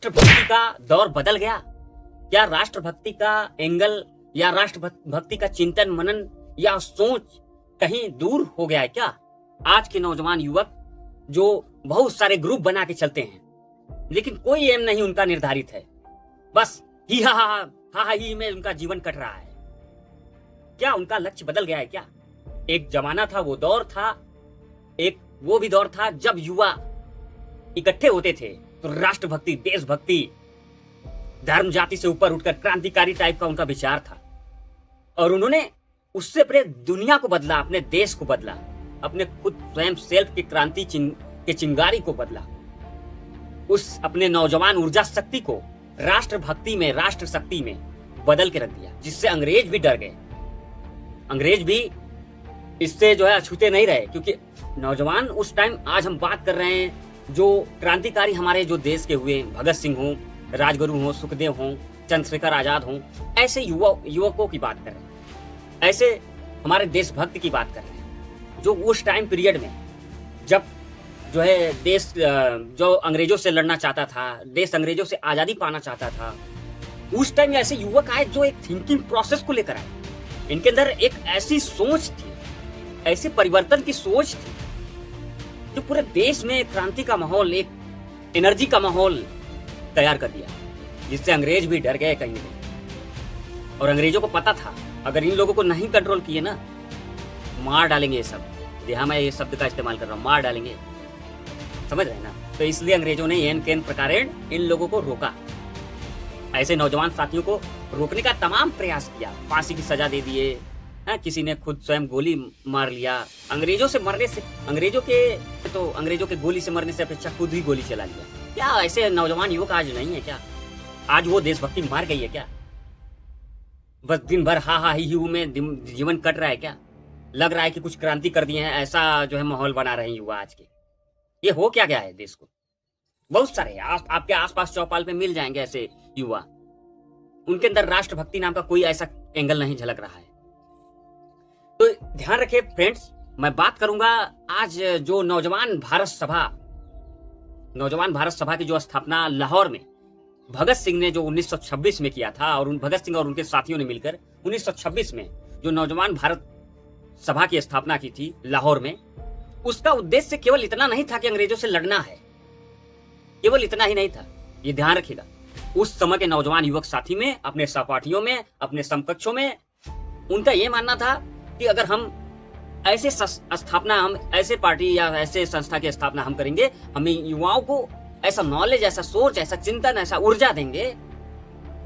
राष्ट्रभक्ति का दौर बदल गया? क्या राष्ट्रभक्ति का एंगल या राष्ट्रभक्ति का चिंतन मनन या सोच कहीं दूर हो गया है क्या? आज के नौजवान युवक जो बहुत सारे ग्रुप बना के चलते हैं, लेकिन कोई एम नहीं उनका निर्धारित है, बस ही हा ही में उनका जीवन कट रहा है। क्या उनका लक्ष्य बदल गया है क्या? एक जमाना था, वो दौर था, एक वो भी दौर था जब युवा इकट्ठे होते थे तो राष्ट्रभक्ति, देशभक्ति, धर्म जाति से ऊपर उठकर क्रांतिकारी टाइप का उनका विचार था। और उन्होंने उससे अपने दुनिया को बदला, अपने देश को बदला, अपने खुद स्वयं सेल्फ की क्रांति के चिंगारी को बदला। उस अपने नौजवान ऊर्जा शक्ति को राष्ट्रभक्ति में, राष्ट्र शक्ति में बदल के रख दिया, जिससे अंग्रेज भी डर गए। अंग्रेज भी इससे जो है अछूते नहीं रहे, क्योंकि नौजवान उस टाइम, आज हम बात कर रहे हैं जो क्रांतिकारी हमारे जो देश के हुए, भगत सिंह हो, राजगुरु हो, सुखदेव हो, चंद्रशेखर आजाद हो, ऐसे युवकों की बात कर रहे हैं, ऐसे हमारे देशभक्त की बात कर रहे हैं जो उस टाइम पीरियड में जब जो है देश जो अंग्रेजों से लड़ना चाहता था, देश अंग्रेजों से आजादी पाना चाहता था, उस टाइम ऐसे युवक आए जो एक थिंकिंग प्रोसेस को लेकर आए। इनके अंदर एक ऐसी सोच थी, ऐसे परिवर्तन की सोच थी जो पूरे देश में क्रांति का माहौल, एक एनर्जी का माहौल तैयार कर दिया, जिससे अंग्रेज भी डर गए कहीं नहीं। और अंग्रेजों को पता था अगर इन लोगों को नहीं कंट्रोल किए ना, मार डालेंगे ये सब। यहाँ मैं ये शब्द का इस्तेमाल कर रहा हूँ, मार डालेंगे, समझ रहे ना? तो इसलिए अंग्रेजों ने एन केन प्रकारेण इन लोगों को रोका। ऐसे नौजवान साथियों को रोकने का तमाम प्रयास किया, फांसी की सजा दे दिए, किसी ने खुद स्वयं गोली मार लिया। अंग्रेजों से मरने से, अंग्रेजों के गोली से मरने से अपेक्षा खुद ही गोली चला लिया। क्या ऐसे नौजवान युवक आज नहीं है क्या? आज वो देशभक्ति मार गई है क्या? बस दिन भर हा ही में जीवन कट रहा है क्या? लग रहा है कि कुछ क्रांति कर दिए हैं, ऐसा जो है माहौल बना रहे हैं युवा आज के। ये हो क्या गया है देश को? बहुत सारे आपके आसपास चौपाल पे मिल जाएंगे ऐसे युवा, उनके अंदर राष्ट्रभक्ति नाम का कोई ऐसा एंगल नहीं झलक रहा है। तो ध्यान रखिए फ्रेंड्स, मैं बात करूंगा आज जो नौजवान भारत सभा की जो स्थापना लाहौर में भगत सिंह ने जो 1926 में किया था, और भगत सिंह और उनके साथियों ने मिलकर 1926 में जो नौजवान भारत सभा की स्थापना की थी लाहौर में, उसका उद्देश्य केवल इतना नहीं था कि अंग्रेजों से लड़ना है, केवल इतना ही नहीं था। ये ध्यान रखिएगा, उस समय के नौजवान युवक साथी में, अपने सहपाठियों में, अपने समकक्षों में, उनका यह मानना था कि अगर हम ऐसे पार्टी या ऐसे संस्था की स्थापना हम करेंगे, हम युवाओं को ऐसा नॉलेज, ऐसा सोच, ऐसा चिंतन, ऐसा ऊर्जा देंगे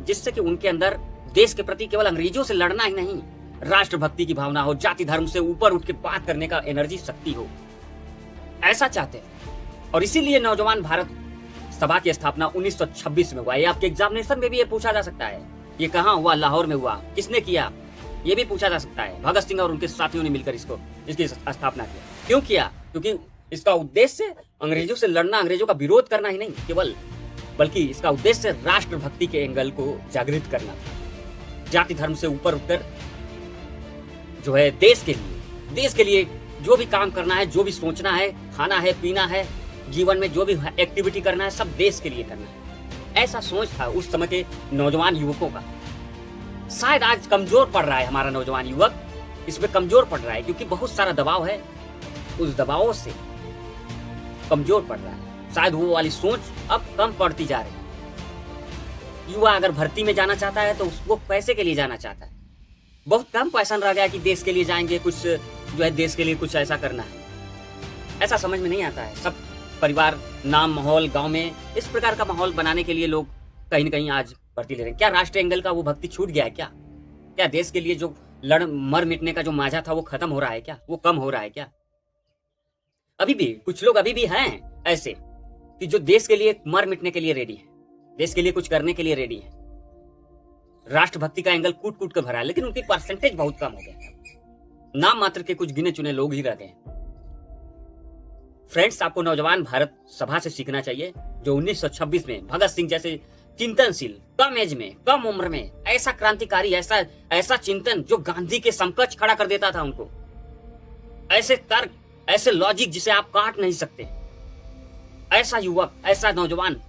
जिससे कि उनके अंदर देश के प्रति केवल अंग्रेजों से लड़ना ही नहीं, राष्ट्रभक्ति की भावना हो, जाति धर्म से ऊपर उठ के बात करने का एनर्जी, शक्ति हो। ऐसा चाहते हैं। और इसीलिए नौजवान भारत सभा की स्थापना 1926 में हुआ। ये आपके एग्जामिनेशन में भी ये पूछा जा सकता है, ये कहाँ हुआ? लाहौर में हुआ। किसने किया? ये भी पूछा जा सकता है। भगत सिंह और उनके साथियों ने मिलकर इसकी स्थापना किया। क्यों किया? क्योंकि इसका उद्देश्य अंग्रेजों से लड़ना, अंग्रेजों का विरोध करना ही नहीं केवल, बल्कि इसका उद्देश्य राष्ट्रभक्ति के एंगल को जागृत करना था। जाति धर्म से ऊपर उठकर जो है देश के लिए जो भी काम करना है, जो भी सोचना है, खाना है, पीना है, जीवन में जो भी एक्टिविटी करना है, सब देश के लिए करना है। ऐसा सोच था उस समय के नौजवान युवकों का। शायद आज कमजोर पड़ रहा है हमारा नौजवान युवक, इसमें कमजोर पड़ रहा है क्योंकि बहुत सारा दबाव है, उस दबाव से कमजोर पड़ रहा है। शायद वो वाली सोच अब कम पड़ती जा रही है। युवा अगर भर्ती में जाना चाहता है तो उसको पैसे के लिए जाना चाहता है। बहुत कम पैसा रह गया कि देश के लिए जाएंगे, कुछ जो है देश के लिए कुछ ऐसा करना है, ऐसा समझ में नहीं आता है। सब परिवार, नाम, माहौल, गांव में इस प्रकार का माहौल बनाने के लिए लोग कहीं न कहीं आज भर्ती ले रहे हैं। क्या राष्ट्रीय एंगल का वो भक्ति छूट गया है क्या? क्या देश के लिए जो मर मिटने का जो माजा था वो खत्म हो रहा है क्या? वो कम हो रहा है क्या? अभी भी कुछ लोग अभी भी हैं ऐसे कि जो देश के लिए मर मिटने के लिए रेडी है, देश के लिए कुछ करने के लिए रेडी है। राष्ट्रभक्ति का एंगल कूट कूट कर भरा है, लेकिन उनकी परसेंटेज बहुत कम हो गया। नाम मात्र के कुछ गिने चुने लोग ही रह गए। फ्रेंड्स, आपको नौजवान भारत सभा से सीखना चाहिए, जो 1926 में भगत सिंह जैसे चिंतनशील, कम एज में, कम उम्र में ऐसा क्रांतिकारी, ऐसा चिंतन जो गांधी के समकक्ष खड़ा कर देता था उनको, ऐसे तर्क, ऐसे लॉजिक जिसे आप काट नहीं सकते, ऐसा युवक, ऐसा नौजवान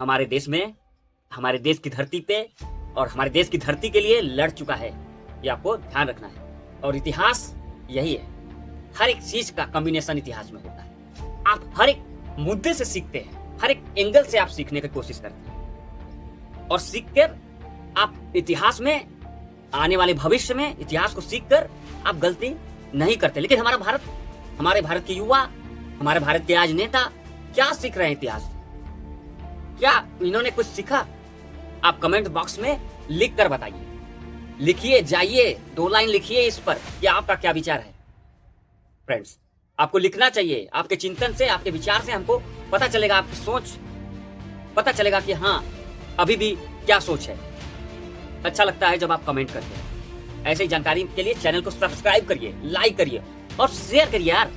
हमारे देश में, हमारे देश की धरती पे और हमारे देश की धरती के लिए लड़ चुका है। ये आपको ध्यान रखना है। और इतिहास यही है, हर एक चीज का कॉम्बिनेशन इतिहास में होता है। आप हर एक मुद्दे से सीखते हैं, हर एक एंगल से आप सीखने की कोशिश करते हैं और सीखकर आप इतिहास में, आने वाले भविष्य में इतिहास को सीखकर आप गलती नहीं करते। लेकिन हमारे भारत के युवा, हमारे भारत के आज नेता क्या सीख रहे हैं इतिहास से? क्या इन्होंने कुछ सीखा? आप कमेंट बॉक्स में लिख कर बताइए। लिखिए, जाइए 2 लाइन लिखिए इस पर कि आपका क्या विचार है। फ्रेंड्स, आपको लिखना चाहिए। आपके चिंतन से, आपके विचार से हमको पता चलेगा, आपकी सोच पता चलेगा कि हाँ अभी भी क्या सोच है। अच्छा लगता है जब आप कमेंट करते हैं। ऐसे ही जानकारी के लिए चैनल को सब्सक्राइब करिए, लाइक करिए और शेयर करिए यार।